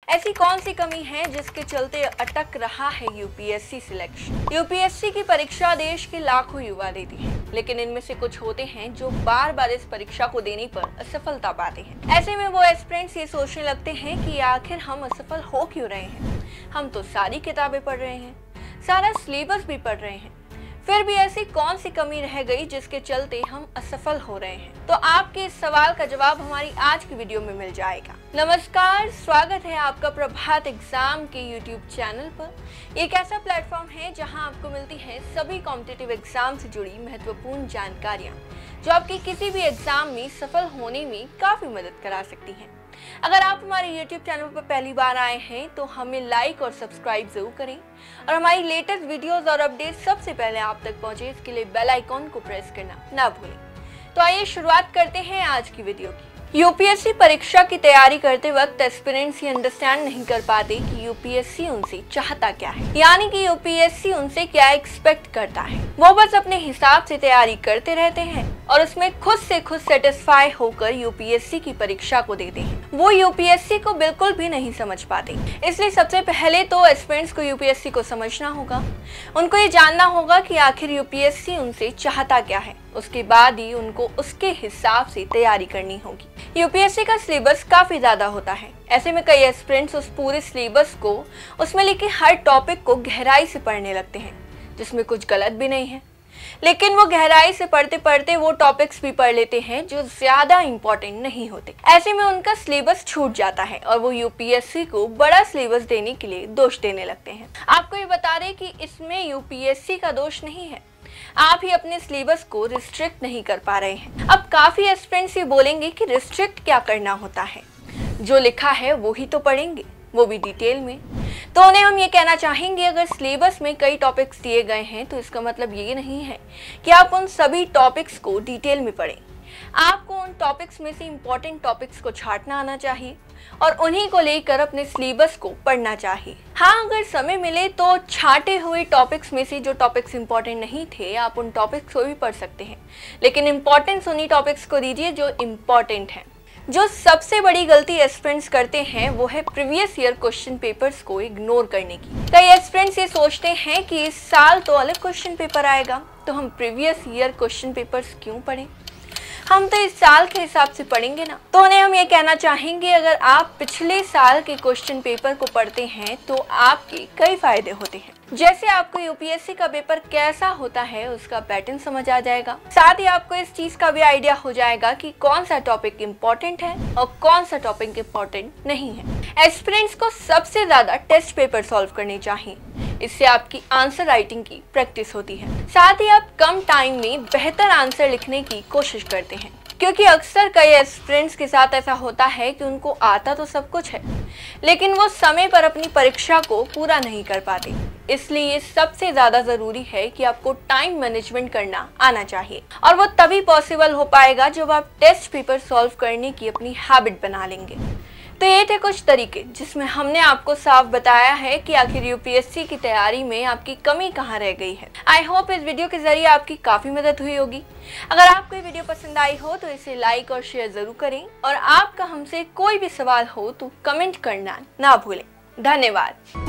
ऐसी कौन सी कमी है जिसके चलते अटक रहा है यूपीएससी सिलेक्शन। यूपीएससी की परीक्षा देश के लाखों युवा देती है, लेकिन इनमें से कुछ होते हैं जो बार बार इस परीक्षा को देने पर असफलता पाते हैं। ऐसे में वो एस्पिरेंट्स ये सोचने लगते हैं कि आखिर हम असफल हो क्यों रहे हैं। हम तो सारी किताबें पढ़ रहे हैं, सारा सिलेबस भी पढ़ रहे हैं, फिर भी ऐसी कौन सी कमी रह गई जिसके चलते हम असफल हो रहे हैं। तो आपके इस सवाल का जवाब हमारी आज की वीडियो में मिल जाएगा। नमस्कार, स्वागत है आपका प्रभात एग्जाम के यूट्यूब चैनल पर। एक ऐसा प्लेटफॉर्म है जहां आपको मिलती है सभी कॉम्पिटिटिव एग्जाम से जुड़ी महत्वपूर्ण जानकारियां, जो आपके किसी भी एग्जाम में सफल होने में काफी मदद करा सकती हैं। अगर आप हमारे YouTube चैनल पर पहली बार आए हैं तो हमें लाइक और सब्सक्राइब जरूर करें और हमारी लेटेस्ट वीडियोस और अपडेट सबसे पहले आप तक पहुंचे, इसके लिए बेल आइकॉन को प्रेस करना ना भूलें। तो आइए शुरुआत करते हैं आज की वीडियो की। यूपीएससी परीक्षा की तैयारी करते वक्त एस्पिरेंट्स ये अंडरस्टैंड नहीं कर पाते कि यूपीएससी उनसे चाहता क्या है, यानी कि यूपीएससी उनसे क्या एक्सपेक्ट करता है। वो बस अपने हिसाब से तैयारी करते रहते हैं और उसमें खुद से खुद सेटिस्फाई होकर यूपीएससी की परीक्षा को देते हैं। वो यूपीएससी को बिल्कुल भी नहीं समझ पाते। इसलिए सबसे पहले तो एस्पिरेंट्स को यूपीएससी को समझना होगा। उनको ये जानना होगा कि आखिर यूपीएससी उनसे चाहता क्या है। उसके बाद ही उनको उसके हिसाब से तैयारी करनी होगी। यूपीएससी का सिलेबस काफी ज्यादा होता है। ऐसे में कई एस्पिरेंट्स उस पूरे सिलेबस को, उसमें लिखे हर टॉपिक को गहराई से पढ़ने लगते हैं, जिसमें कुछ गलत भी नहीं है। लेकिन वो गहराई से पढ़ते पढ़ते वो टॉपिक्स भी पढ़ लेते हैं जो ज्यादा इम्पोर्टेंट नहीं होते। ऐसे में उनका सिलेबस छूट जाता है और वो यूपीएससी को बड़ा सिलेबस देने के लिए दोष देने लगते हैं। आपको ये बता दें कि इसमें यूपीएससी का दोष नहीं है, आप ही अपने सिलेबस को रिस्ट्रिक्ट नहीं कर पा रहे हैं। अब काफी एस्पिरेंट्स ये बोलेंगे कि रिस्ट्रिक्ट क्या करना होता है, जो लिखा है वो ही तो पढ़ेंगे, वो भी डिटेल में। तो उन्हें हम ये कहना चाहेंगे, अगर सिलेबस में कई टॉपिक्स दिए गए हैं तो इसका मतलब ये नहीं है कि आप उन सभी टॉपिक्स को डिटेल में पढ़ें। आपको उन टॉपिक्स में से इम्पोर्टेंट टॉपिक्स को छांटना आना चाहिए और उन्हीं को लेकर अपने सिलेबस को पढ़ना चाहिए। हाँ, अगर समय मिले तो छांटे हुए टॉपिक्स में से जो टॉपिक्स इम्पोर्टेंट नहीं थे, आप उन टॉपिक्स को भी पढ़ सकते हैं, लेकिन इम्पोर्टेंस उन्हीं टॉपिक्स को दीजिए जो इम्पोर्टेंट हैं। जो सबसे बड़ी गलती एस्पिरेंट्स करते हैं वो है प्रीवियस ईयर क्वेश्चन पेपर्स को इग्नोर करने की। कई एस्पिरेंट्स ये सोचते हैं कि इस साल तो अलग क्वेश्चन पेपर आएगा, तो हम प्रीवियस ईयर क्वेश्चन पेपर्स क्यों पढ़ें, हम तो इस साल के हिसाब से पढ़ेंगे ना। तो उन्हें हम ये कहना चाहेंगे, अगर आप पिछले साल के क्वेश्चन पेपर को पढ़ते हैं तो आपके कई फायदे होते हैं। जैसे आपको यूपीएससी का पेपर कैसा होता है उसका पैटर्न समझ आ जाएगा, साथ ही आपको इस चीज का भी आइडिया हो जाएगा कि कौन सा टॉपिक इम्पोर्टेंट है और कौन सा टॉपिक इम्पोर्टेंट नहीं है। एस्पिरेंट्स को सबसे ज्यादा टेस्ट पेपर सॉल्व करने चाहिए, इससे आपकी आंसर राइटिंग की प्रैक्टिस होती है। साथ ही आप कम टाइम में बेहतर आंसर लिखने की कोशिश करते हैं, क्योंकि अक्सर कई एस्पिरेंट्स के साथ ऐसा होता है कि उनको आता तो सब कुछ है, लेकिन वो समय पर अपनी परीक्षा को पूरा नहीं कर पाते। इसलिए सबसे ज्यादा जरूरी है कि आपको टाइम मैनेजमेंट करना आना चाहिए, और वो तभी पॉसिबल हो पाएगा जब आप टेस्ट पेपर सॉल्व करने की अपनी हैबिट बना लेंगे। तो ये थे कुछ तरीके जिसमें हमने आपको साफ बताया है कि आखिर यूपीएससी की तैयारी में आपकी कमी कहाँ रह गई है। आई होप इस वीडियो के जरिए आपकी काफी मदद हुई होगी। अगर आपको ये वीडियो पसंद आई हो तो इसे लाइक और शेयर जरूर करें, और आपका हमसे कोई भी सवाल हो तो कमेंट करना ना भूलें। धन्यवाद।